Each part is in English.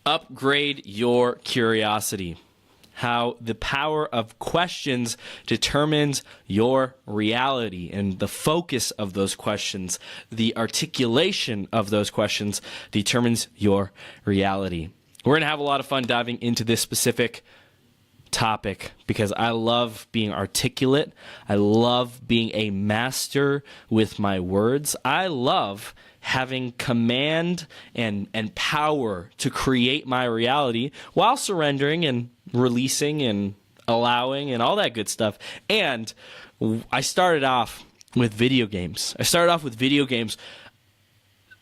Upgrade your curiosity. How the power of questions determines your reality, and the focus of those questions, the articulation of those questions determines your reality. We're going to have a lot of fun diving into this specific topic because I love being articulate. I love being a master with my words. I love having command and power to create my reality while surrendering and releasing and allowing and all that good stuff. And I started off with video games.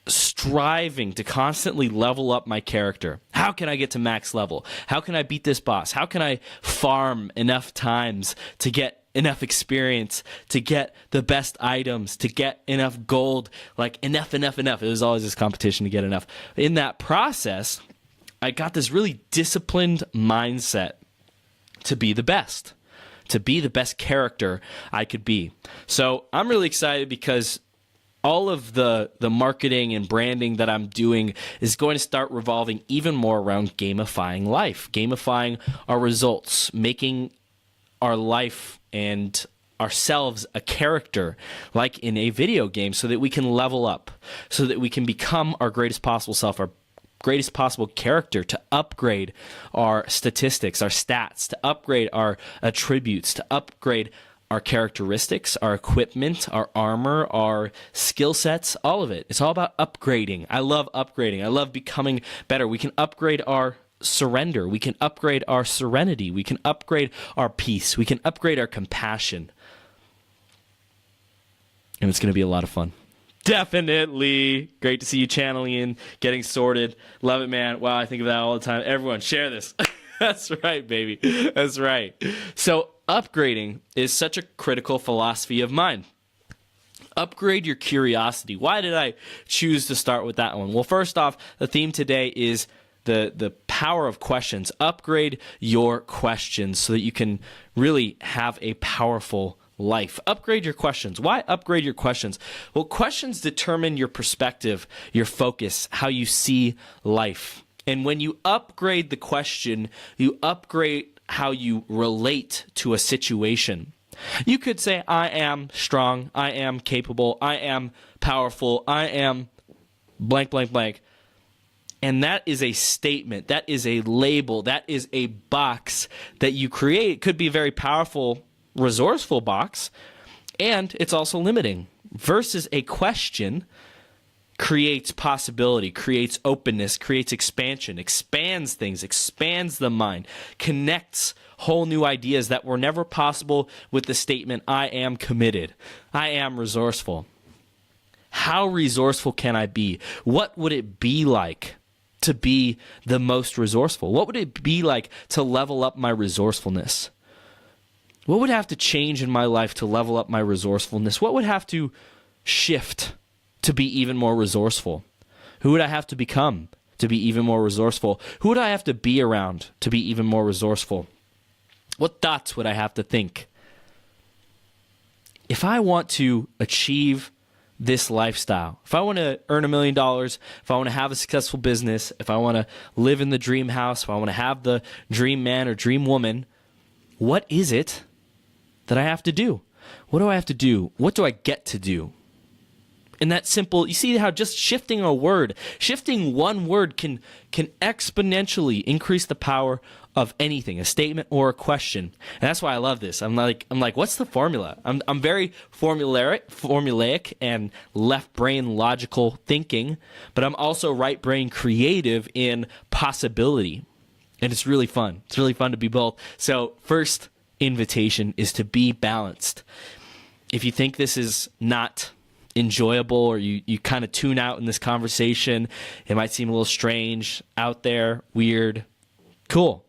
Striving to constantly level up my character. How can I get to max level? How can I beat this boss? How can I farm enough times to get enough experience, to get the best items, to get enough gold, like enough. It was always this competition to get enough. In that process, I got this really disciplined mindset to be the best character I could be. So I'm really excited because all of the marketing and branding that I'm doing is going to start revolving even more around gamifying life, gamifying our results, making our life and ourselves a character like in a video game so that we can level up, so that we can become our greatest possible self, our greatest possible character, to upgrade our statistics, our stats, to upgrade our attributes, to upgrade our characteristics, our equipment, our armor, our skill sets, all of it. It's all about upgrading. I love upgrading. I love becoming better. We can upgrade our surrender. We can upgrade our serenity. We can upgrade our peace. We can upgrade our compassion. And it's going to be a lot of fun. Definitely. Great to see you channeling in, getting sorted. Love it, man. Wow, I think of that all the time. Everyone, share this. That's right, baby. That's right. So upgrading is such a critical philosophy of mine. Upgrade your curiosity. Why did I choose to start with that one? Well, first off, the theme today is the power of questions. Upgrade your questions so that you can really have a powerful life. Upgrade your questions. Why upgrade your questions? Well, questions determine your perspective, your focus, how you see life. And when you upgrade the question, you upgrade how you relate to a situation. You could say, I am strong, I am capable, I am powerful, I am blank, blank, blank. And that is a statement, that is a label, that is a box that you create. It could be a very powerful, resourceful box, and it's also limiting. Versus a question creates possibility, creates openness, creates expansion, expands things, expands the mind, connects whole new ideas that were never possible with the statement, I am committed, I am resourceful. How resourceful can I be? What would it be like to be the most resourceful? What would it be like to level up my resourcefulness? What would have to change in my life to level up my resourcefulness? What would have to shift to be even more resourceful? Who would I have to become to be even more resourceful? Who would I have to be around to be even more resourceful? What thoughts would I have to think? If I want to achieve this lifestyle, if I want to earn $1 million, if I want to have a successful business, if I want to live in the dream house, if I want to have the dream man or dream woman, what is it that I have to do? What do I have to do? What do I get to do? And that simple, you see how just shifting a word, shifting one word can exponentially increase the power of anything, a statement or a question. And that's why I love this. I'm like, what's the formula? I'm very formulaic and left brain logical thinking, but I'm also right brain creative in possibility. And it's really fun. It's really fun to be both. So first invitation is to be balanced. If you think this is not enjoyable or you kind of tune out in this conversation, it might seem a little strange, out there, weird, cool.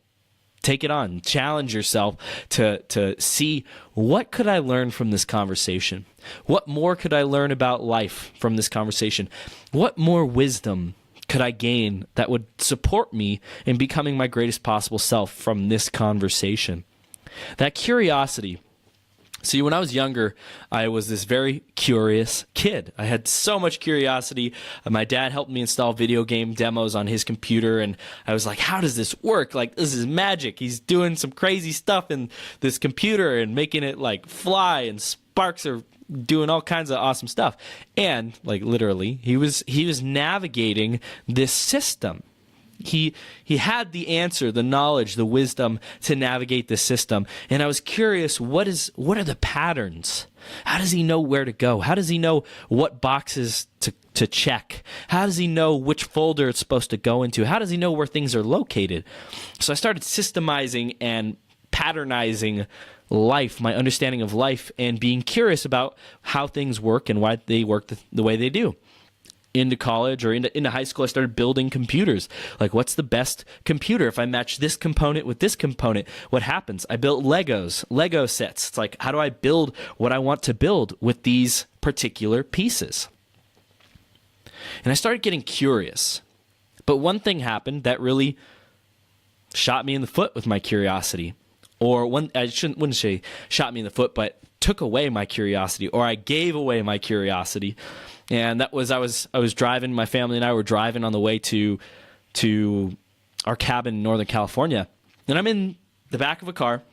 Take it on. Challenge yourself to see, what could I learn from this conversation? What more could I learn about life from this conversation? What more wisdom could I gain that would support me in becoming my greatest possible self from this conversation? That curiosity See, when I was younger, I was this very curious kid. I had so much curiosity. My dad helped me install video game demos on his computer, and I was like, how does this work? Like, this is magic. He's doing some crazy stuff in this computer and making it, like, fly, and sparks are doing all kinds of awesome stuff. And, like, literally, he was navigating this system. He had the answer, the knowledge, the wisdom to navigate the system. And I was curious, what are the patterns? How does he know where to go? How does he know what boxes to check? How does he know which folder it's supposed to go into? How does he know where things are located? So I started systemizing and patternizing life, my understanding of life, and being curious about how things work and why they work the way they do. Into college or into high school, I started building computers. Like, what's the best computer? If I match this component with this component, what happens? I built Lego sets. It's like, how do I build what I want to build with these particular pieces? And I started getting curious. But one thing happened that really shot me in the foot with my curiosity. Or wouldn't say shot me in the foot, but took away my curiosity, or I gave away my curiosity. And that was I was driving, my family and I were driving on the way to our cabin in Northern California. And I'm in the back of a car,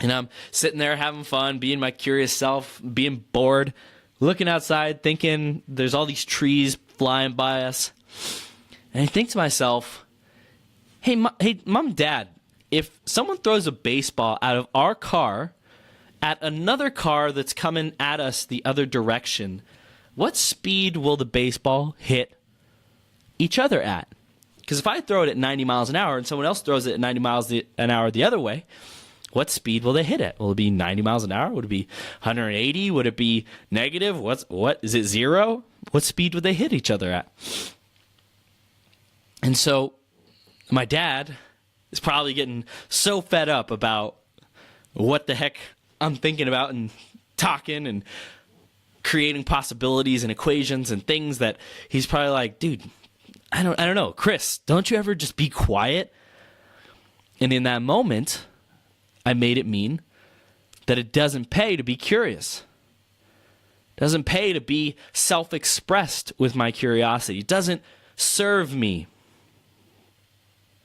and I'm sitting there having fun, being my curious self, being bored, looking outside, thinking there's all these trees flying by us. And I think to myself, hey, Mom and Dad, if someone throws a baseball out of our car at another car that's coming at us the other direction, what speed will the baseball hit each other at? Because if I throw it at 90 miles an hour and someone else throws it at 90 miles an hour the other way, what speed will they hit at? Will it be 90 miles an hour? Would it be 180? Would it be negative? What is it, 0? What speed would they hit each other at? And so my dad is probably getting so fed up about what the heck I'm thinking about and talking and creating possibilities and equations and things that he's probably like, dude, I don't know, Chris, don't you ever just be quiet? And in that moment, I made it mean that it doesn't pay to be curious. It doesn't pay to be self-expressed with my curiosity. It doesn't serve me.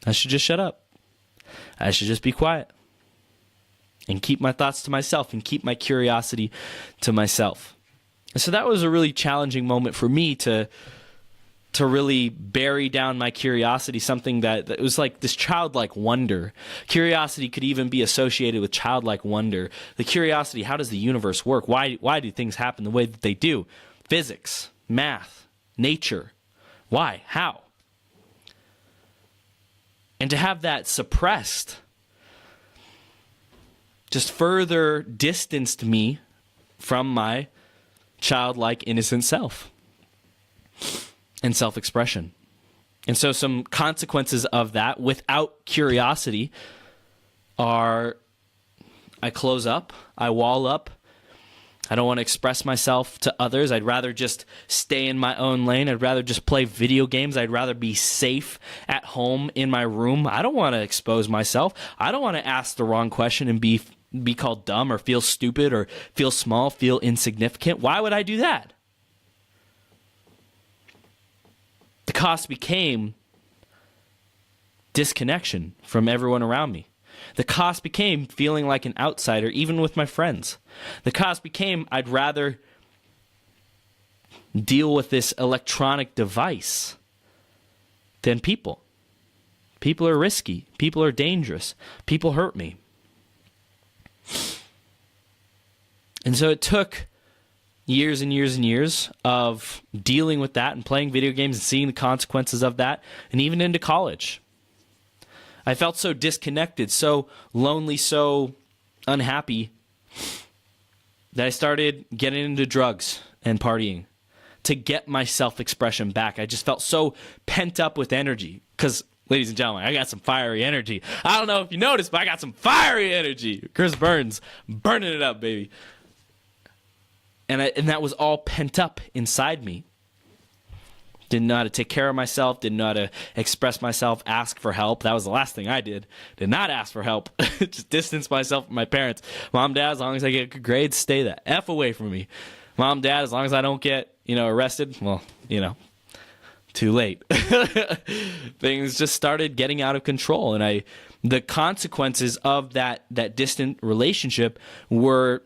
I should just shut up. I should just be quiet and keep my thoughts to myself and keep my curiosity to myself. And so that was a really challenging moment for me to really bury down my curiosity, something that was like this childlike wonder. Curiosity could even be associated with childlike wonder. The curiosity, how does the universe work? Why do things happen the way that they do? Physics, math, nature. Why? How? And to have that suppressed just further distanced me from my childlike, innocent self and self-expression. And so some consequences of that without curiosity are I close up, I wall up, I don't want to express myself to others. I'd rather just stay in my own lane. I'd rather just play video games. I'd rather be safe at home in my room. I don't want to expose myself. I don't want to ask the wrong question and be called dumb or feel stupid or feel small, feel insignificant. Why would I do that? The cost became disconnection from everyone around me. The cost became feeling like an outsider, even with my friends. The cost became I'd rather deal with this electronic device than people. People are risky. People are dangerous. People hurt me. And so it took years and years and years of dealing with that and playing video games and seeing the consequences of that, and even into college. I felt so disconnected, so lonely, so unhappy that I started getting into drugs and partying to get my self-expression back. I just felt so pent up with energy because, ladies and gentlemen, I got some fiery energy. I don't know if you noticed, but I got some fiery energy. Chris Burns, burning it up, baby. And that was all pent up inside me. Didn't know how to take care of myself, didn't know how to express myself, ask for help. That was the last thing I did. Did not ask for help. Just distance myself from my parents. Mom, Dad, as long as I get good grades, stay the F away from me. Mom, Dad, as long as I don't get, arrested, well, too late. Things just started getting out of control. And the consequences of that distant relationship were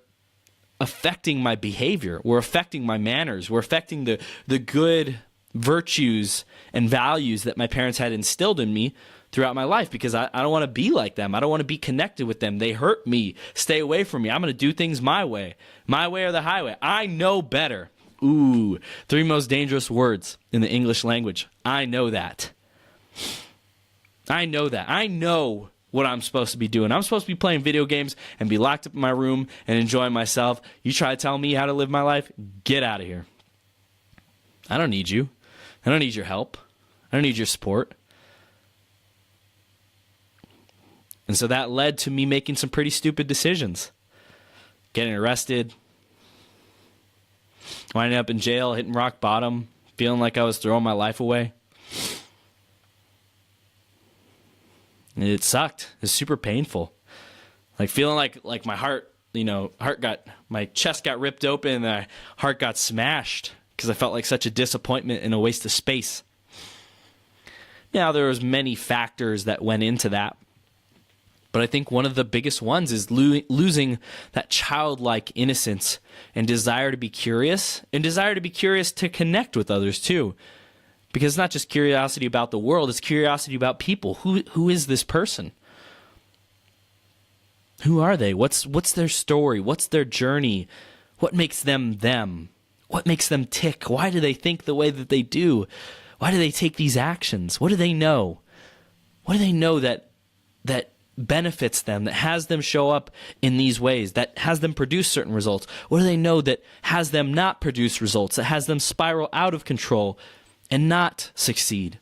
affecting my behavior, were affecting my manners, were affecting the good virtues and values that my parents had instilled in me throughout my life, because I don't want to be like them. I don't want to be connected with them. They hurt me. Stay away from me. I'm going to do things my way or the highway. I know better. Ooh, 3 most dangerous words in the English language. I know that. I know that. I know what I'm supposed to be doing. I'm supposed to be playing video games and be locked up in my room and enjoying myself. You try to tell me how to live my life? Get out of here. I don't need you. I don't need your help. I don't need your support. And so that led to me making some pretty stupid decisions. Getting arrested, winding up in jail, hitting rock bottom, feeling like I was throwing my life away. And it sucked. It was super painful. Like feeling like my heart, my chest got ripped open and my heart got smashed because I felt like such a disappointment and a waste of space. Now, there was many factors that went into that. But I think one of the biggest ones is losing that childlike innocence and desire to be curious, and desire to be curious to connect with others too. Because it's not just curiosity about the world, it's curiosity about people. Who is this person? Who are they? What's their story? What's their journey? What makes them them? What makes them tick? Why do they think the way that they do? Why do they take these actions? What do they know? What do they know that benefits them, that has them show up in these ways, that has them produce certain results? What do they know that has them not produce results, that has them spiral out of control and not succeed?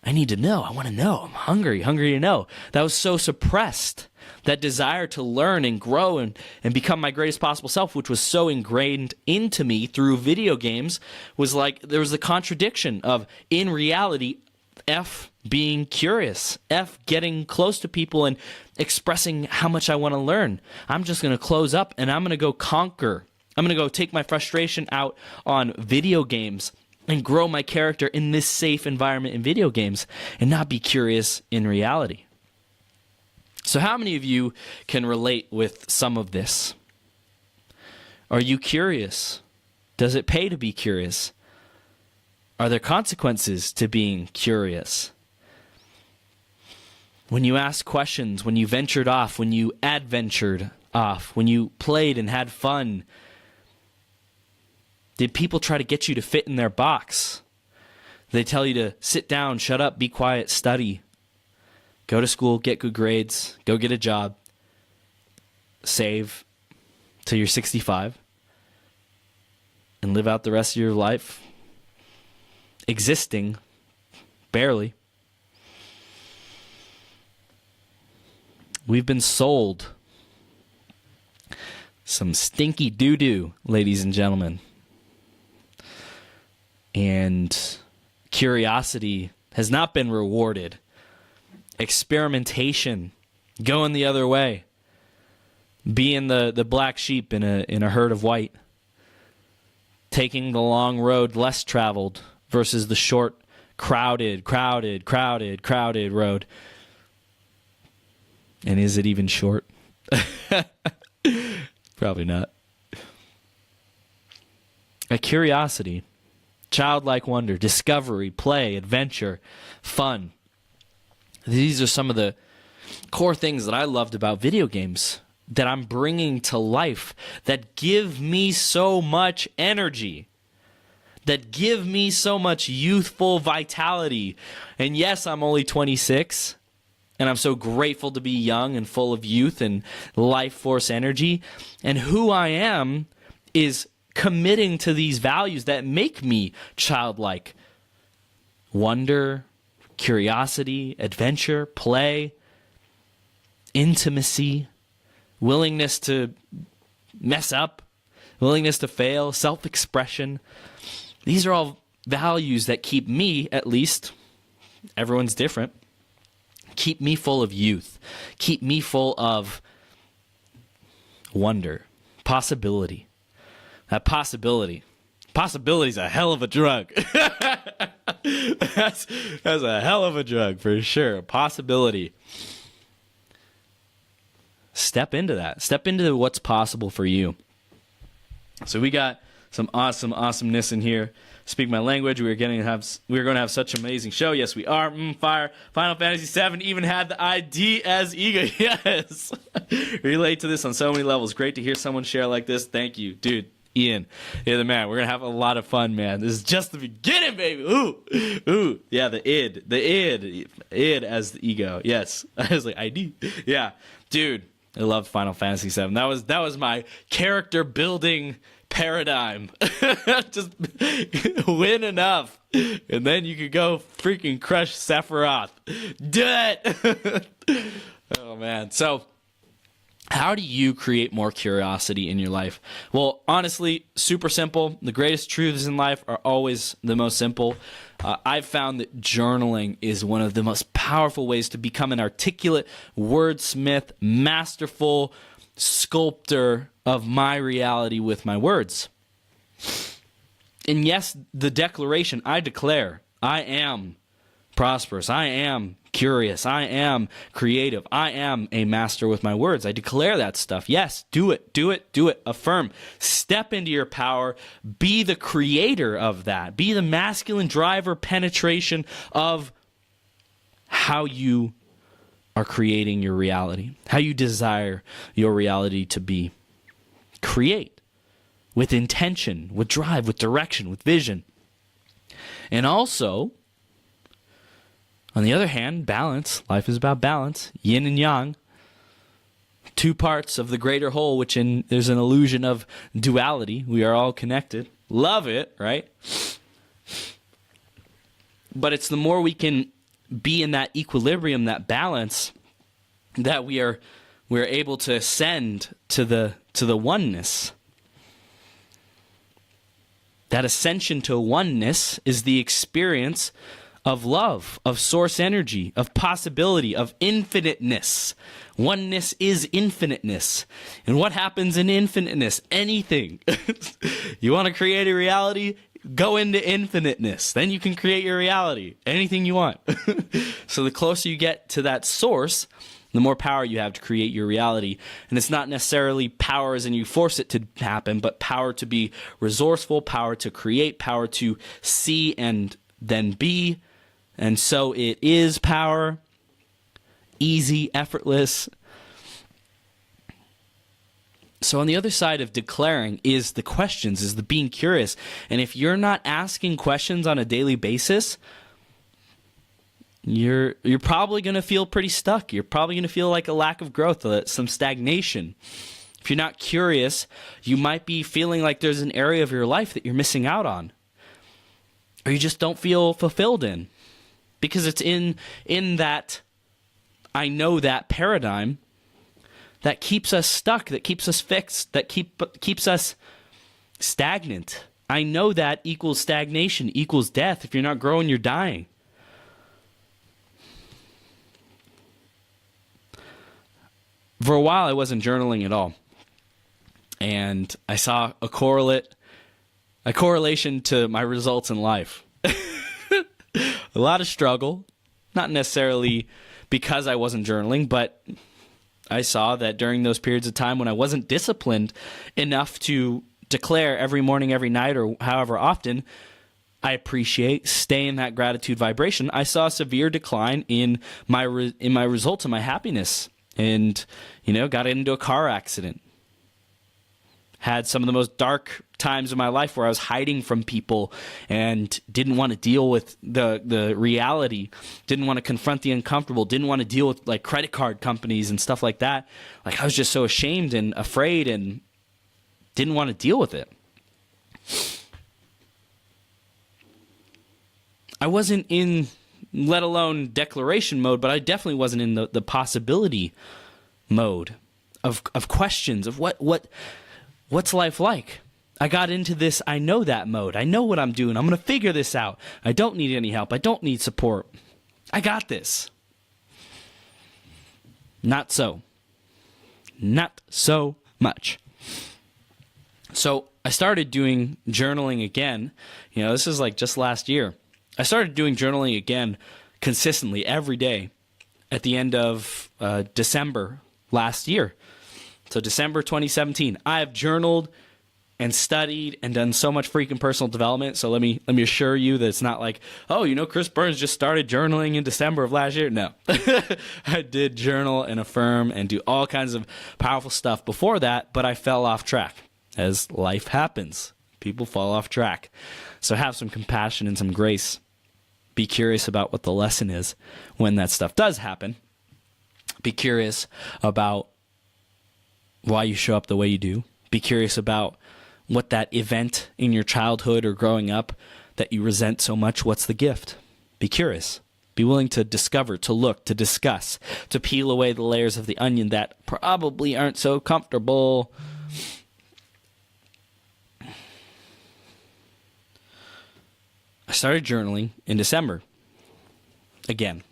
I need to know. I want to know. I'm hungry to know. That was so suppressed. That desire to learn and grow and become my greatest possible self, which was so ingrained into me through video games, was like there was the contradiction of, in reality, F, being curious, F, getting close to people and expressing how much I want to learn. I'm just going to close up and I'm going to go conquer. I'm going to go take my frustration out on video games and grow my character in this safe environment in video games and not be curious in reality. So how many of you can relate with some of this? Are you curious? Does it pay to be curious? Are there consequences to being curious? When you asked questions, when you ventured off, when you adventured off, when you played and had fun, did people try to get you to fit in their box? Did they tell you to sit down, shut up, be quiet, study? Go to school, get good grades, go get a job, save till you're 65, and live out the rest of your life existing, barely. We've been sold some stinky doo-doo, ladies and gentlemen. And curiosity has not been rewarded. Experimentation, going the other way, being the black sheep in a herd of white, taking the long road less traveled versus the short, crowded road. And is it even short? Probably not. A curiosity, childlike wonder, discovery, play, adventure, fun. These are some of the core things that I loved about video games that I'm bringing to life, that give me so much energy, that give me so much youthful vitality. And yes, I'm only 26, and I'm so grateful to be young and full of youth and life force energy. And who I am is committing to these values that make me childlike. Wonder, curiosity, adventure, play, intimacy, willingness to mess up, willingness to fail, self-expression. These are all values that keep me, at least, everyone's different, keep me full of youth, keep me full of wonder, possibility. That possibility is a hell of a drug. That's a hell of a drug for sure. Possibility. Step into that. Step into what's possible for you. So we got some awesomeness in here. Speak my language. We're going to have such an amazing show. Yes, we are. Fire. Final Fantasy VII even had the ID as ego. Yes. Relate to this on so many levels. Great to hear someone share like this. Thank you, dude. Ian, you're the man. We're going to have a lot of fun, man. This is just the beginning, baby. Ooh. Yeah, the id as the ego. Yes. I was like, ID. Yeah. Dude, I love Final Fantasy VII. That was my character building paradigm. Just win enough, and then you could go freaking crush Sephiroth. Do it. Oh, man. So, how do you create more curiosity in your life? Well, honestly, super simple. The greatest truths in life are always the most simple. I've found that journaling is one of the most powerful ways to become an articulate wordsmith, masterful sculptor of my reality with my words. And yes, the declaration, I declare, I am prosperous, I am curious, I am creative, I am a master with my words. I declare that stuff. Yes, do it. Affirm. Step into your power. Be the creator of that. Be the masculine driver penetration of how you are creating your reality, how you desire your reality to be. Create with intention, with drive, with direction, with vision. And also, on the other hand, balance. Life is about balance. Yin and yang. Two parts of the greater whole, which there's an illusion of duality. We are all connected. Love it, right? But it's the more we can be in that equilibrium, that balance, that we're able to ascend to the oneness. That ascension to oneness is the experience of love, of source energy, of possibility, of infiniteness. Oneness is infiniteness. And what happens in infiniteness? Anything. You want to create a reality? Go into infiniteness. Then you can create your reality. Anything you want. So the closer you get to that source, the more power you have to create your reality. And it's not necessarily power as in you force it to happen, but power to be resourceful, power to create, power to see and then be. And so it is power, easy, effortless. So on the other side of declaring is the questions, is the being curious. And if you're not asking questions on a daily basis, you're probably going to feel pretty stuck. You're probably going to feel like a lack of growth, some stagnation. If you're not curious, you might be feeling like there's an area of your life that you're missing out on, or you just don't feel fulfilled in. Because it's in that I know that paradigm that keeps us stuck, that keeps us fixed, that keeps us stagnant. I know that equals stagnation, equals death. If you're not growing, you're dying. For a while, I wasn't journaling at all. And I saw a correlation to my results in life. A lot of struggle, not necessarily because I wasn't journaling, but I saw that during those periods of time when I wasn't disciplined enough to declare every morning, every night, or however often, I appreciate, stay in that gratitude vibration. I saw a severe decline in my results and my happiness, and got into a car accident. Had some of the most dark times of my life where I was hiding from people and didn't want to deal with the reality, didn't want to confront the uncomfortable, didn't want to deal with like credit card companies and stuff like that. Like I was just so ashamed and afraid and didn't want to deal with it. I wasn't in, let alone declaration mode, but I definitely wasn't in the possibility mode of questions of what's life like? I got into this I know that mode. I know what I'm doing. I'm going to figure this out. I don't need any help. I don't need support. I got this. Not so. Not so much. So I started doing journaling again. This is like just last year. I started doing journaling again consistently every day at the end of December last year. So December 2017. I have journaled and studied and done so much freaking personal development. So let me assure you that it's not like, Chris Burns just started journaling in December of last year. No. I did journal and affirm and do all kinds of powerful stuff before that, but I fell off track. As life happens, people fall off track. So have some compassion and some grace. Be curious about what the lesson is when that stuff does happen. Be curious about why you show up the way you do. Be curious about what that event in your childhood or growing up that you resent so much, what's the gift? Be curious. Be willing to discover, to look, to discuss, to peel away the layers of the onion that probably aren't so comfortable. I started journaling in December again.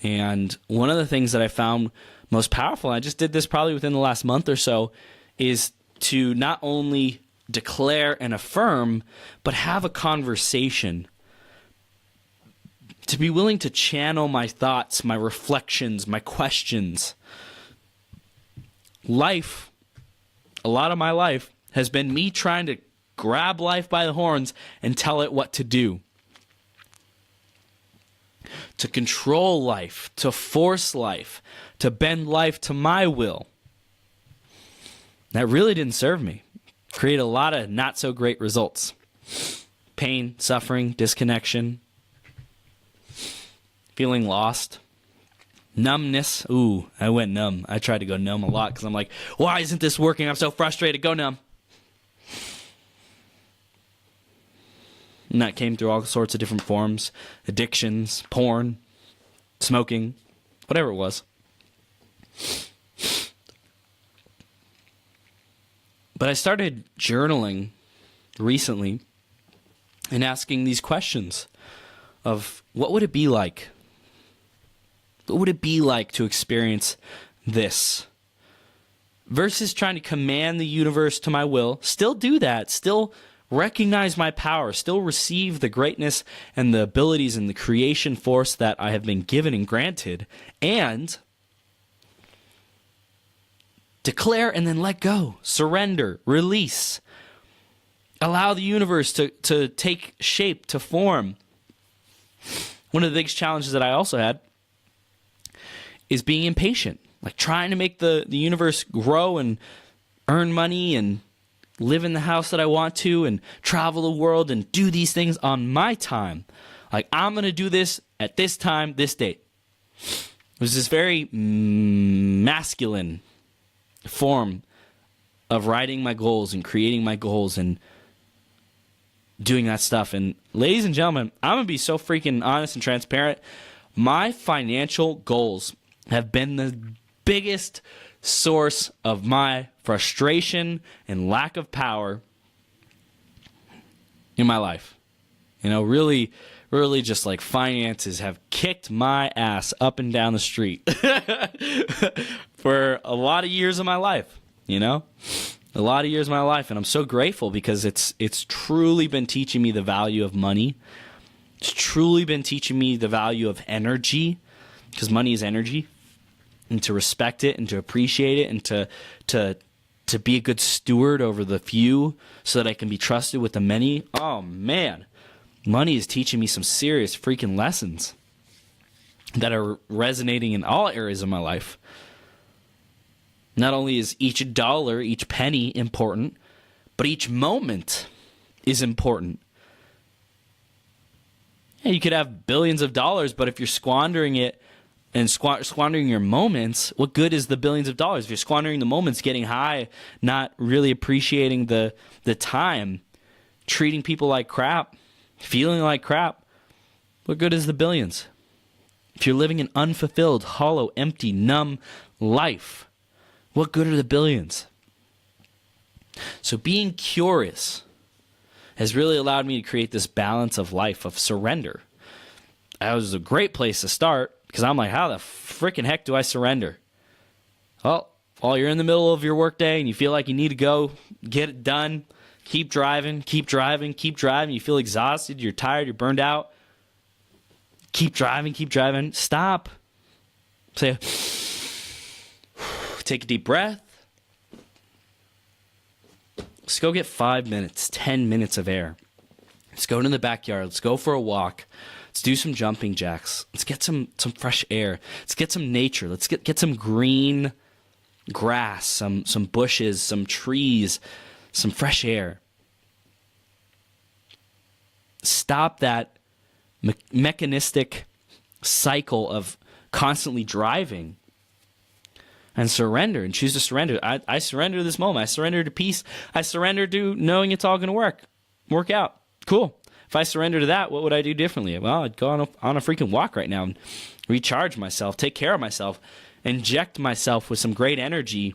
And one of the things that I found most powerful, and I just did this probably within the last month or so, is to not only declare and affirm, but have a conversation. To be willing to channel my thoughts, my reflections, my questions. Life, a lot of my life, has been me trying to grab life by the horns and tell it what to do. To control life, to force life, to bend life to my will. That really didn't serve me. Create a lot of not so great results. Pain, suffering, disconnection, feeling lost, numbness. Ooh, I went numb. I tried to go numb a lot because I'm like, why isn't this working? I'm so frustrated. Go numb. And that came through all sorts of different forms. Addictions, porn, smoking, whatever it was. But I started journaling recently and asking these questions of what would it be like? What would it be like to experience this? Versus trying to command the universe to my will. Still do that. Still recognize my power, still receive the greatness and the abilities and the creation force that I have been given and granted, and declare and then let go, surrender, release, allow the universe to take shape, to form. One of the biggest challenges that I also had is being impatient, like trying to make the universe grow and earn money and live in the house that I want to and travel the world and do these things on my time. Like, I'm going to do this at this time, this date. It was this very masculine form of writing my goals and creating my goals and doing that stuff. And ladies and gentlemen, I'm going to be so freaking honest and transparent. My financial goals have been the biggest source of my frustration and lack of power in my life. Really just like finances have kicked my ass up and down the street for a lot of years of my life, a lot of years of my life. And I'm so grateful because it's truly been teaching me the value of money. It's truly been teaching me the value of energy, because money is energy. And to respect it and to appreciate it and to be a good steward over the few so that I can be trusted with the many. Oh, man. Money is teaching me some serious freaking lessons that are resonating in all areas of my life. Not only is each dollar, each penny important, but each moment is important. Yeah, you could have billions of dollars, but if you're squandering it, and squandering your moments, what good is the billions of dollars? If you're squandering the moments, getting high, not really appreciating the time, treating people like crap, feeling like crap, what good is the billions? If you're living an unfulfilled, hollow, empty, numb life, what good are the billions? So being curious has really allowed me to create this balance of life, of surrender. That was a great place to start because I'm like, how the freaking heck do I surrender? Well, while you're in the middle of your workday and you feel like you need to go get it done, keep driving. You feel exhausted, you're tired, you're burned out. Keep driving. Stop. Say, take a deep breath. Let's go get 5 minutes, 10 minutes of air. Let's go to the backyard. Let's go for a walk. Let's do some jumping jacks. Let's get some fresh air. Let's get some nature. Let's get some green grass, some bushes, some trees, some fresh air. Stop that mechanistic cycle of constantly driving and surrender and choose to surrender. I surrender to this moment. I surrender to peace. I surrender to knowing it's all going to work out. Cool. If I surrender to that, what would I do differently? Well, I'd go on a freaking walk right now and recharge myself, take care of myself, inject myself with some great energy,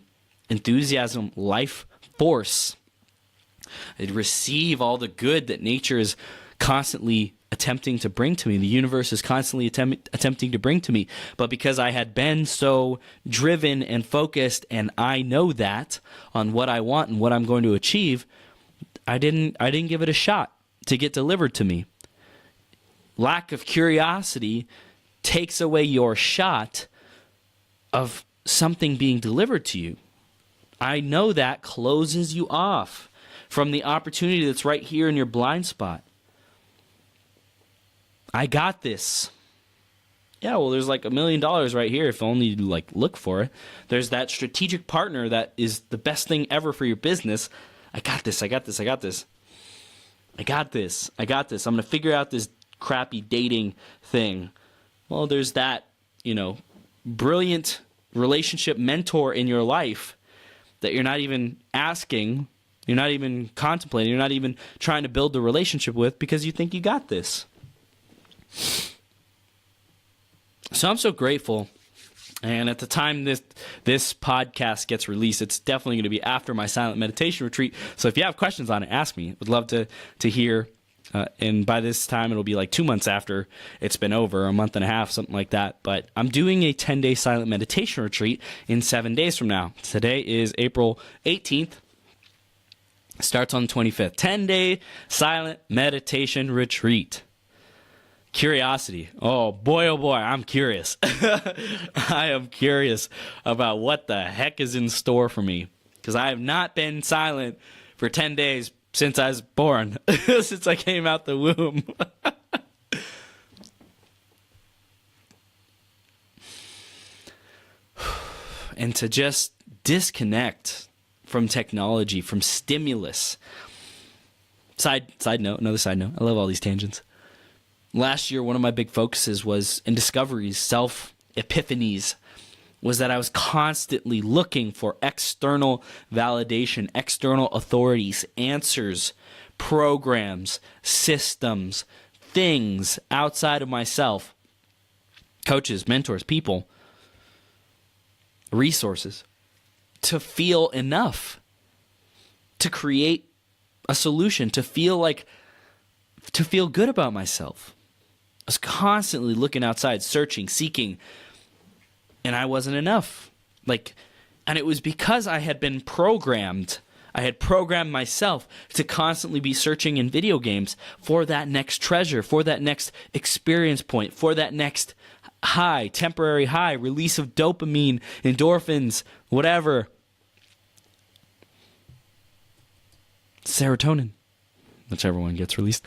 enthusiasm, life force. I'd receive all the good that nature is constantly attempting to bring to me. The universe is constantly attempting to bring to me. But because I had been so driven and focused, and I know that on what I want and what I'm going to achieve, I didn't give it a shot to get delivered to me. Lack of curiosity takes away your shot of something being delivered to you. I know that closes you off from the opportunity that's right here in your blind spot. I got this. Yeah, well, there's like $1 million right here if only you look for it. There's that strategic partner that is the best thing ever for your business. I got this. I'm going to figure out this crappy dating thing. Well, there's that, brilliant relationship mentor in your life that you're not even asking, you're not even contemplating, you're not even trying to build the relationship with because you think you got this. So I'm so grateful. And at the time this podcast gets released, it's definitely going to be after my silent meditation retreat. So if you have questions on it, ask me. Would love to hear. And by this time, it'll be like 2 months after it's been over, a month and a half, something like that. But I'm doing a 10-day silent meditation retreat in 7 days from now. Today is April 18th. Starts on the 25th. 10-day silent meditation retreat. Curiosity. Oh boy, I'm curious. I am curious about what the heck is in store for me. Because I have not been silent for 10 days since I was born. Since I came out the womb. And to just disconnect from technology, from stimulus. Another side note. I love all these tangents. Last year, one of my big focuses was in discoveries, self-epiphanies, was that I was constantly looking for external validation, external authorities, answers, programs, systems, things outside of myself, coaches, mentors, people, resources, to feel enough, to create a solution, to feel good about myself. I was constantly looking outside, searching, seeking, and I wasn't enough. And it was because I had been programmed. I had programmed myself to constantly be searching in video games for that next treasure, for that next experience point, for that next high, temporary high, release of dopamine, endorphins, whatever. Serotonin, whichever one gets released.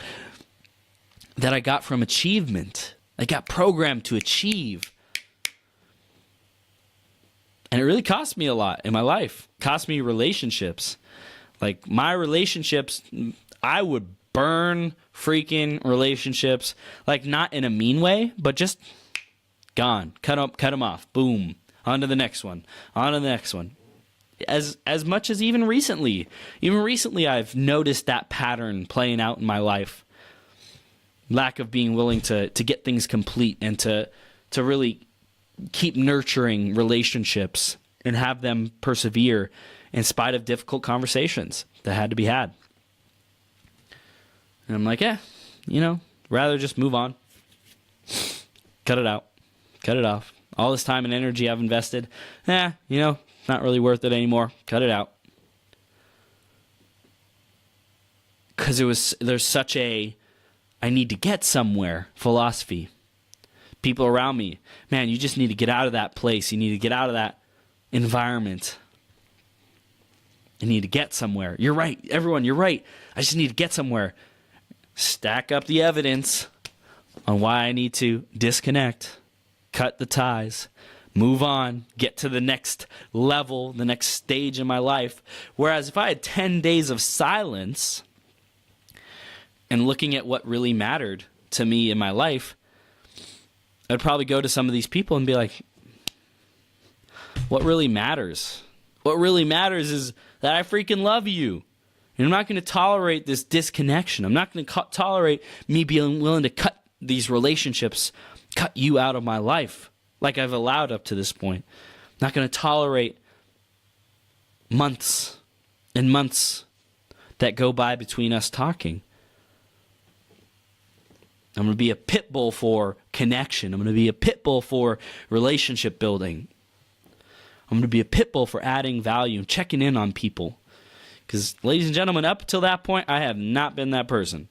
That I got from achievement. I got programmed to achieve. And it really cost me a lot in my life. Cost me relationships. My relationships, I would burn freaking relationships. Not in a mean way, but just gone. Cut them off. Boom. On to the next one. On to the next one. As much as even recently. Even recently I've noticed that pattern playing out in my life. Lack of being willing to get things complete and to really keep nurturing relationships and have them persevere in spite of difficult conversations that had to be had. And I'm like, rather just move on. Cut it out. Cut it off. All this time and energy I've invested, not really worth it anymore. Cut it out. Because there's such a I need to get somewhere philosophy. People around me, man, you just need to get out of that place. You need to get out of that environment. You need to get somewhere. You're right. Everyone, you're right. I just need to get somewhere. Stack up the evidence on why I need to disconnect, cut the ties, move on, get to the next level, the next stage in my life. Whereas if I had 10 days of silence and looking at what really mattered to me in my life, I'd probably go to some of these people and be like, what really matters? What really matters is that I freaking love you. And I'm not going to tolerate this disconnection. I'm not going to tolerate me being willing to cut these relationships, cut you out of my life like I've allowed up to this point. I'm not going to tolerate months and months that go by between us talking. I'm going to be a pit bull for connection. I'm going to be a pit bull for relationship building. I'm going to be a pit bull for adding value and checking in on people. Because, ladies and gentlemen, up until that point, I have not been that person.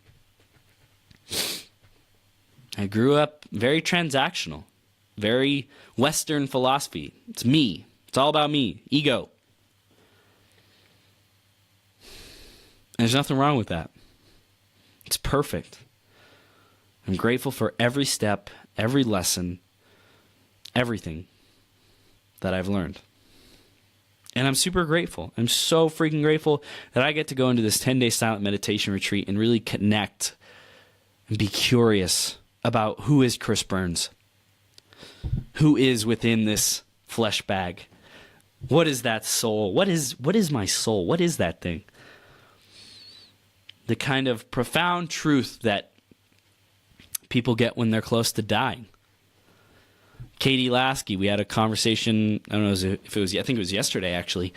I grew up very transactional, very Western philosophy. It's me. It's all about me. Ego. And there's nothing wrong with that. It's perfect. I'm grateful for every step, every lesson, everything that I've learned. And I'm super grateful. I'm so freaking grateful that I get to go into this 10-day silent meditation retreat and really connect and be curious about who is Chris Burns. Who is within this flesh bag? What is that soul? What is my soul? What is that thing? The kind of profound truth that people get when they're close to dying. Katie Lasky, we had a conversation, I don't know if it was, I think it was yesterday actually.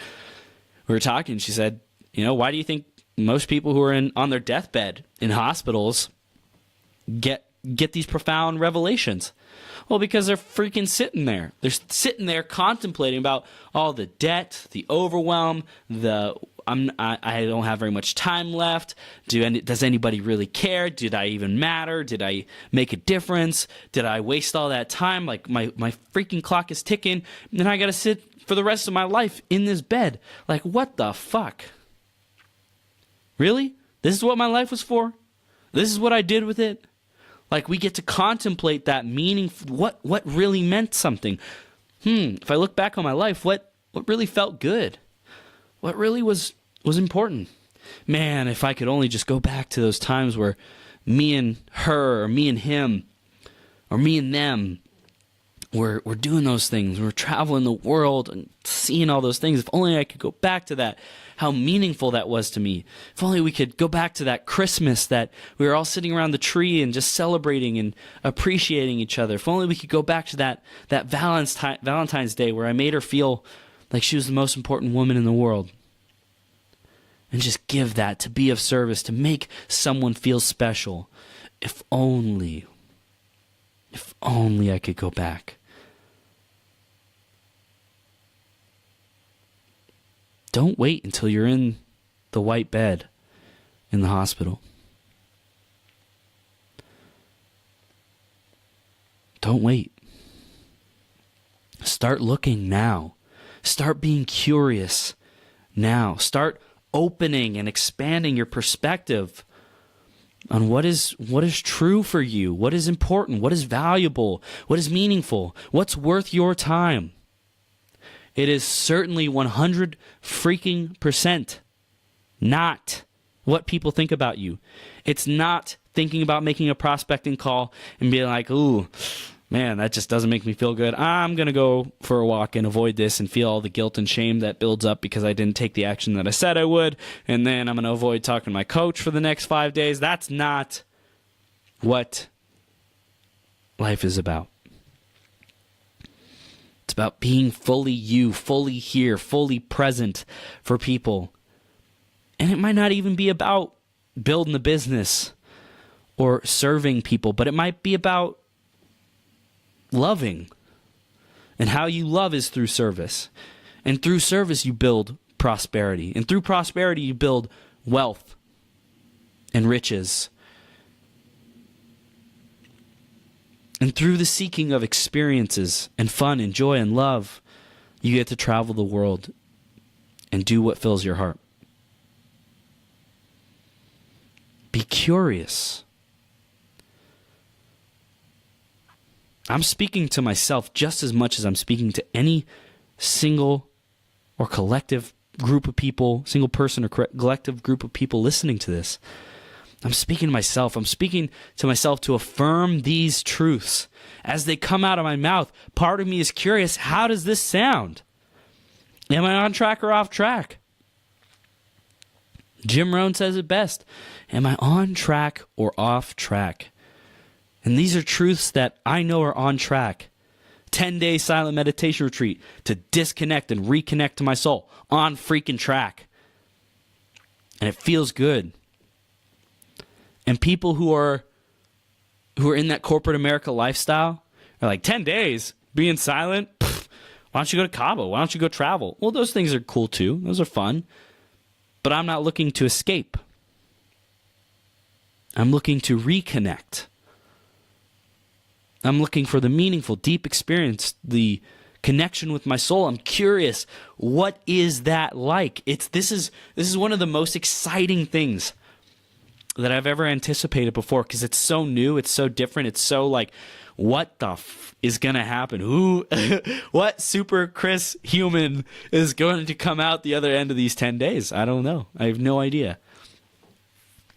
We were talking, she said, why do you think most people who are on their deathbed in hospitals get these profound revelations? Well, because they're freaking sitting there. They're sitting there contemplating about all the debt, the overwhelm, I don't have very much time left. Does anybody really care? Did I even matter? Did I make a difference? Did I waste all that time? Like my freaking clock is ticking, and I got to sit for the rest of my life in this bed. Like, what the fuck? Really? This is what my life was for? This is what I did with it? Like, we get to contemplate that meaning, what really meant something. If I look back on my life, what really felt good? What really was important? Man, if I could only just go back to those times where me and her, or me and him, or me and them were doing those things. We're traveling the world and seeing all those things. If only I could go back to that, how meaningful that was to me. If only we could go back to that Christmas that we were all sitting around the tree and just celebrating and appreciating each other. If only we could go back to that Valentine's Day where I made her feel like she was the most important woman in the world. And just give that, to be of service, to make someone feel special. If only I could go back. Don't wait until you're in the white bed in the hospital. Don't wait. Start looking now. Start being curious now. Start opening and expanding your perspective on what is true for you, what is important, what is valuable, what is meaningful, what's worth your time. It is certainly 100% not what people think about you. It's not thinking about making a prospecting call and being like, ooh, man, that just doesn't make me feel good. I'm going to go for a walk and avoid this and feel all the guilt and shame that builds up because I didn't take the action that I said I would. And then I'm going to avoid talking to my coach for the next 5 days. That's not what life is about. It's about being fully you, fully here, fully present for people. And it might not even be about building a business or serving people, but it might be about loving. And how you love is through service. And through service, you build prosperity. And through prosperity, you build wealth and riches. And through the seeking of experiences and fun and joy and love, you get to travel the world and do what fills your heart. Be curious. I'm speaking to myself just as much as I'm speaking to any single or collective group of people, single person or collective group of people listening to this. I'm speaking to myself. I'm speaking to myself to affirm these truths. As they come out of my mouth, part of me is curious, how does this sound? Am I on track or off track? Jim Rohn says it best. Am I on track or off track? And these are truths that I know are on track. 10-day silent meditation retreat to disconnect and reconnect to my soul. On freaking track. And it feels good. And people who are in that corporate America lifestyle are like, 10 days being silent? Pfft, why don't you go to Cabo? Why don't you go travel? Well, those things are cool too. Those are fun. But I'm not looking to escape. I'm looking to reconnect. I'm looking for the meaningful, deep experience, the connection with my soul. I'm curious, what is that like? This is one of the most exciting things that I've ever anticipated before, because it's so new, it's so different, it's so like, what the is going to happen? What super Chris human is going to come out the other end of these 10 days? I don't know. I have no idea.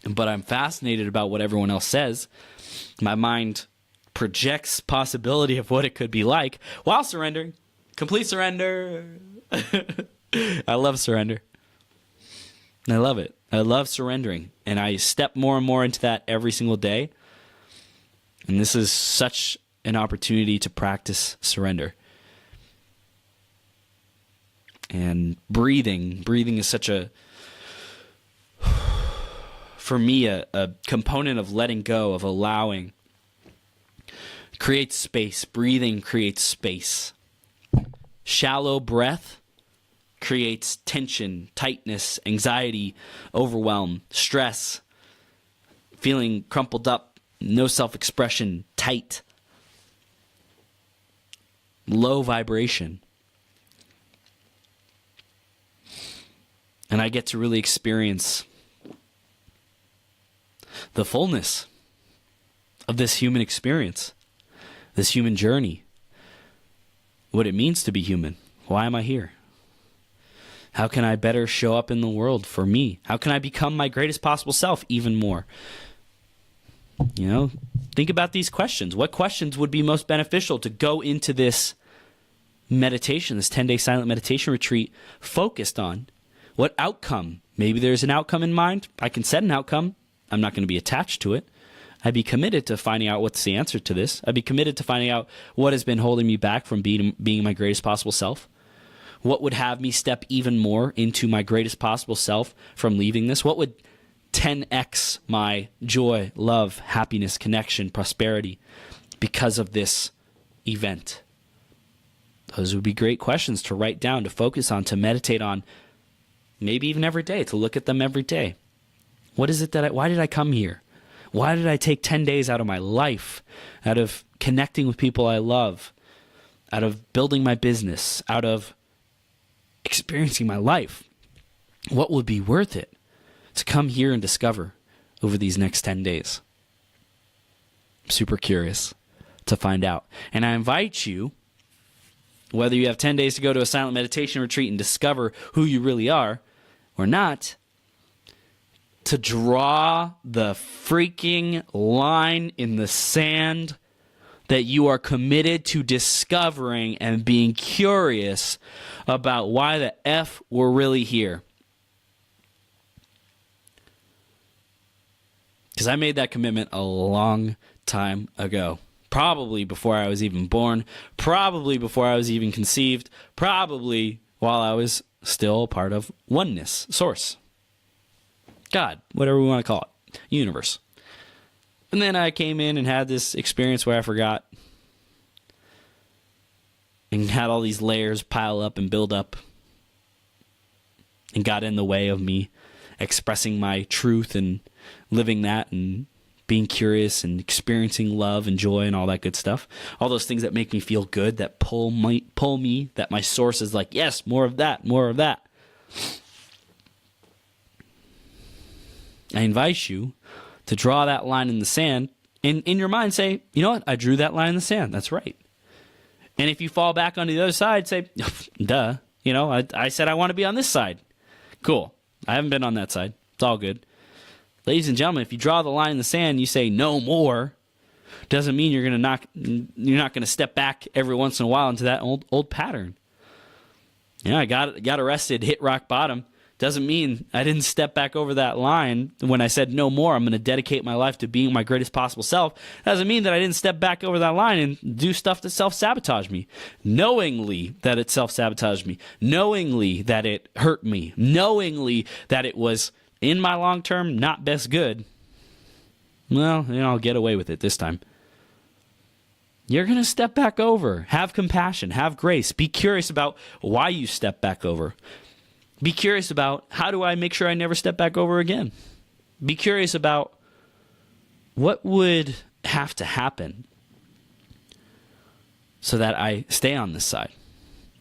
But I'm fascinated about what everyone else says. My mind projects possibility of what it could be like while surrendering. Complete surrender. I love surrender. I love it. I love surrendering. And I step more and more into that every single day. And this is such an opportunity to practice surrender. And breathing is such for me, a component of letting go, of allowing. Creates space. Breathing creates space. Shallow breath creates tension, tightness, anxiety, overwhelm, stress, feeling crumpled up, no self-expression, tight, low vibration. And I get to really experience the fullness of this human experience, this human journey, what it means to be human. Why am I here? How can I better show up in the world for me? How can I become my greatest possible self even more? You know, think about these questions. What questions would be most beneficial to go into this meditation, this 10-day silent meditation retreat focused on? What outcome? Maybe there's an outcome in mind. I can set an outcome. I'm not going to be attached to it. I'd be committed to finding out what's the answer to this. I'd be committed to finding out what has been holding me back from being my greatest possible self. What would have me step even more into my greatest possible self from leaving this? What would 10x my joy, love, happiness, connection, prosperity because of this event? Those would be great questions to write down, to focus on, to meditate on, maybe even every day, to look at them every day. What is it why did I come here? Why did I take 10 days out of my life, out of connecting with people I love, out of building my business, out of experiencing my life? What would be worth it to come here and discover over these next 10 days? I'm super curious to find out. And I invite you, whether you have 10 days to go to a silent meditation retreat and discover who you really are or not, to draw the freaking line in the sand that you are committed to discovering and being curious about why the F we're really here. Because I made that commitment a long time ago. Probably before I was even born, probably before I was even conceived, probably while I was still a part of oneness, source, God, whatever we want to call it, universe. And then I came in and had this experience where I forgot and had all these layers pile up and build up and got in the way of me expressing my truth and living that and being curious and experiencing love and joy and all that good stuff. All those things that make me feel good, that pull me, that my source is like, yes, more of that, more of that. I invite you to draw that line in the sand and in your mind say, you know what? I drew that line in the sand. That's right. And if you fall back onto the other side, say, duh. You know, I said I want to be on this side. Cool. I haven't been on that side. It's all good. Ladies and gentlemen, if you draw the line in the sand and you say no more, doesn't mean you're not going to step back every once in a while into that old pattern. Yeah, I got arrested, hit rock bottom. Doesn't mean I didn't step back over that line when I said no more. I'm going to dedicate my life to being my greatest possible self. Doesn't mean that I didn't step back over that line and do stuff that self-sabotage me. Knowingly that it self-sabotaged me. Knowingly that it hurt me. Knowingly that it was, in my long term, not best good. Well, I'll get away with it this time. You're going to step back over. Have compassion. Have grace. Be curious about why you step back over. Be curious about, how do I make sure I never step back over again? Be curious about what would have to happen so that I stay on this side.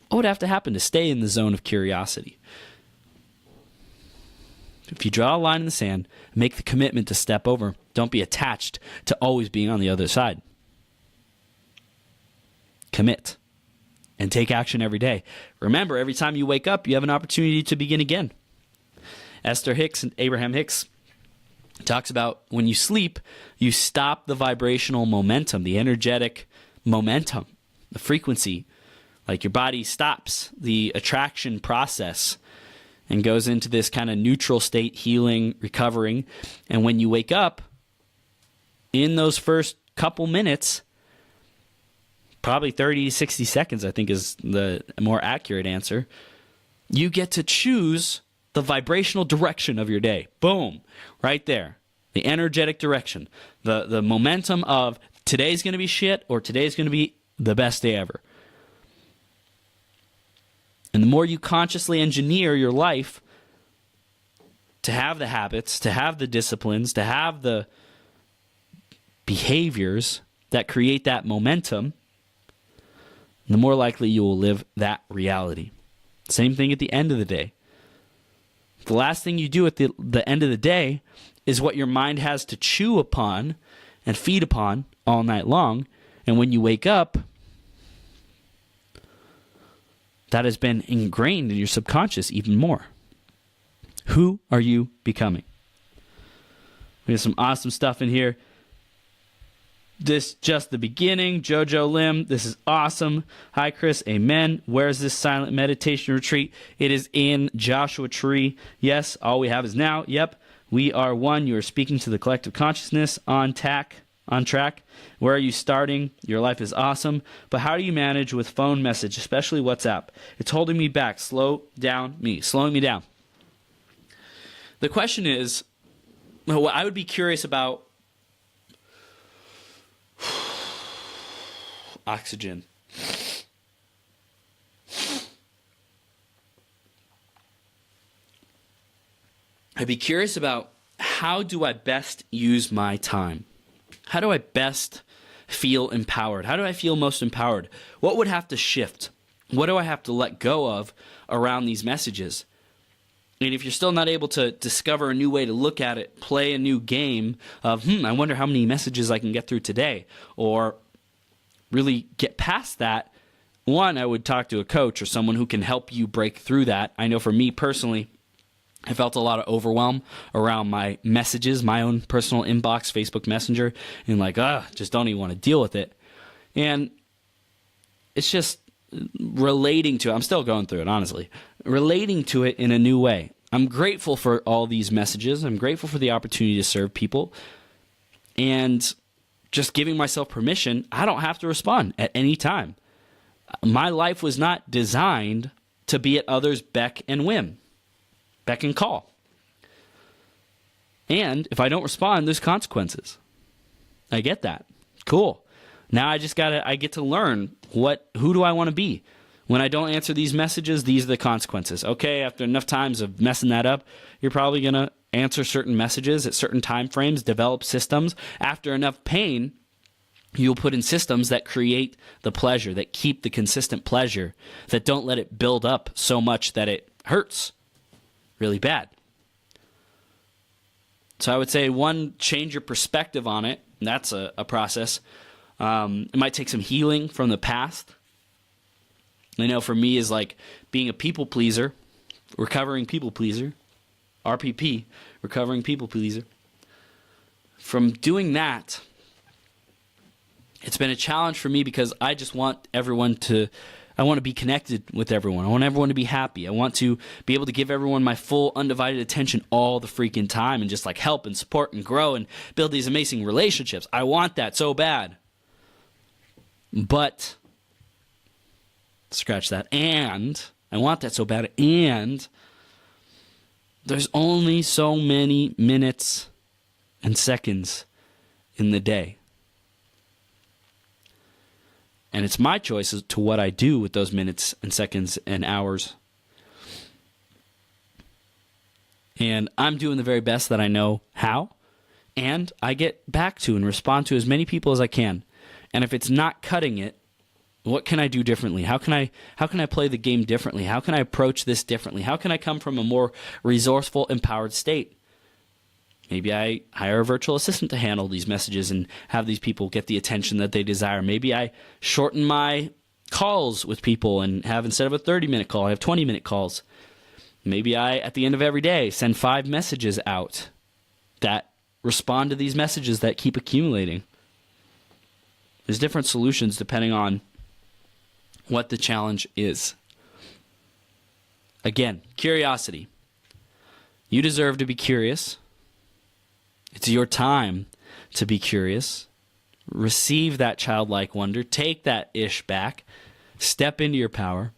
What would have to happen to stay in the zone of curiosity? If you draw a line in the sand, make the commitment to step over. Don't be attached to always being on the other side. Commit. And take action every day. Remember, every time you wake up, you have an opportunity to begin again. Esther Hicks and Abraham Hicks talks about when you sleep, you stop the vibrational momentum, the energetic momentum, the frequency. Like your body stops the attraction process and goes into this kind of neutral state, healing, recovering. And when you wake up, in those first couple minutes, probably 30 to 60 seconds, I think is the more accurate answer, you get to choose the vibrational direction of your day. Boom. Right there. The energetic direction. The momentum of today's going to be shit or today's going to be the best day ever. And the more you consciously engineer your life to have the habits, to have the disciplines, to have the behaviors that create that momentum, the more likely you will live that reality. Same thing at the end of the day. The last thing you do at the end of the day is what your mind has to chew upon and feed upon all night long. And when you wake up, that has been ingrained in your subconscious even more. Who are you becoming? We have some awesome stuff in here. This just the beginning. Jojo Lim, this is awesome. Hi, Chris. Amen. Where's this silent meditation retreat? It is in Joshua Tree. Yes, all we have is now. Yep, we are one. You are speaking to the collective consciousness on track. Where are you starting? Your life is awesome. But how do you manage with phone message, especially WhatsApp? It's holding me back. Slowing me down. The question is, well, I would be curious about oxygen. I'd be curious about, how do I best use my time? How do I best feel empowered? How do I feel most empowered? What would have to shift? What do I have to let go of around these messages? And if you're still not able to discover a new way to look at it, play a new game of, I wonder how many messages I can get through today, or really get past that, one, I would talk to a coach or someone who can help you break through that. I know for me personally, I felt a lot of overwhelm around my messages, my own personal inbox, Facebook Messenger, and like, just don't even want to deal with it. And it's just relating to it. I'm still going through it, honestly. Relating to it in a new way. I'm grateful for all these messages. I'm grateful for the opportunity to serve people. And just giving myself permission, I don't have to respond at any time. My life was not designed to be at others' beck and whim, beck and call. And if I don't respond, there's consequences. I get that. Cool. Now I get to learn who do I want to be? When I don't answer these messages, these are the consequences. Okay, after enough times of messing that up, you're probably going to answer certain messages at certain time frames, develop systems. After enough pain, you'll put in systems that create the pleasure, that keep the consistent pleasure, that don't let it build up so much that it hurts really bad. So I would say, one, change your perspective on it. That's a process. It might take some healing from the past. I know for me is like being a people pleaser, recovering people pleaser, RPP, recovering people pleaser. From doing that, it's been a challenge for me because I just want I want to be connected with everyone. I want everyone to be happy. I want to be able to give everyone my full undivided attention all the freaking time and just like help and support and grow and build these amazing relationships. I want that so bad. But scratch that. And I want that so bad. And there's only so many minutes and seconds in the day. And it's my choice as to what I do with those minutes and seconds and hours. And I'm doing the very best that I know how. And I get back to and respond to as many people as I can. And if it's not cutting it, what can I do differently? How can I play the game differently? How can I approach this differently? How can I come from a more resourceful, empowered state? Maybe I hire a virtual assistant to handle these messages and have these people get the attention that they desire. Maybe I shorten my calls with people and have, instead of a 30-minute call, I have 20-minute calls. Maybe I, at the end of every day, send 5 messages out that respond to these messages that keep accumulating. There's different solutions depending on what the challenge is. Again, curiosity. You deserve to be curious. It's your time to be curious. Receive that childlike wonder. Take that ish back. Step into your power.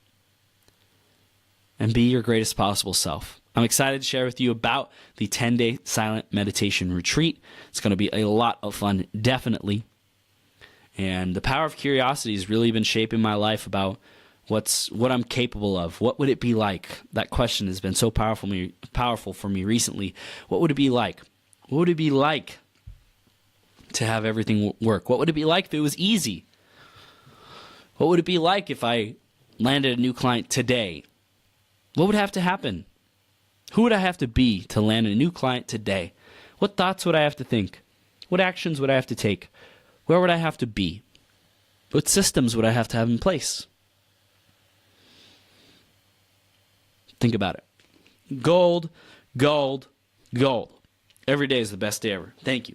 And be your greatest possible self. I'm excited to share with you about the 10-day silent meditation retreat. It's going to be a lot of fun, definitely. And the power of curiosity has really been shaping my life about what I'm capable of. What would it be like? That question has been so powerful for me recently. What would it be like? What would it be like to have everything work? What would it be like if it was easy? What would it be like if I landed a new client today? What would have to happen? Who would I have to be to land a new client today? What thoughts would I have to think? What actions would I have to take? Where would I have to be? What systems would I have to have in place? Think about it. Gold, gold, gold. Every day is the best day ever. Thank you.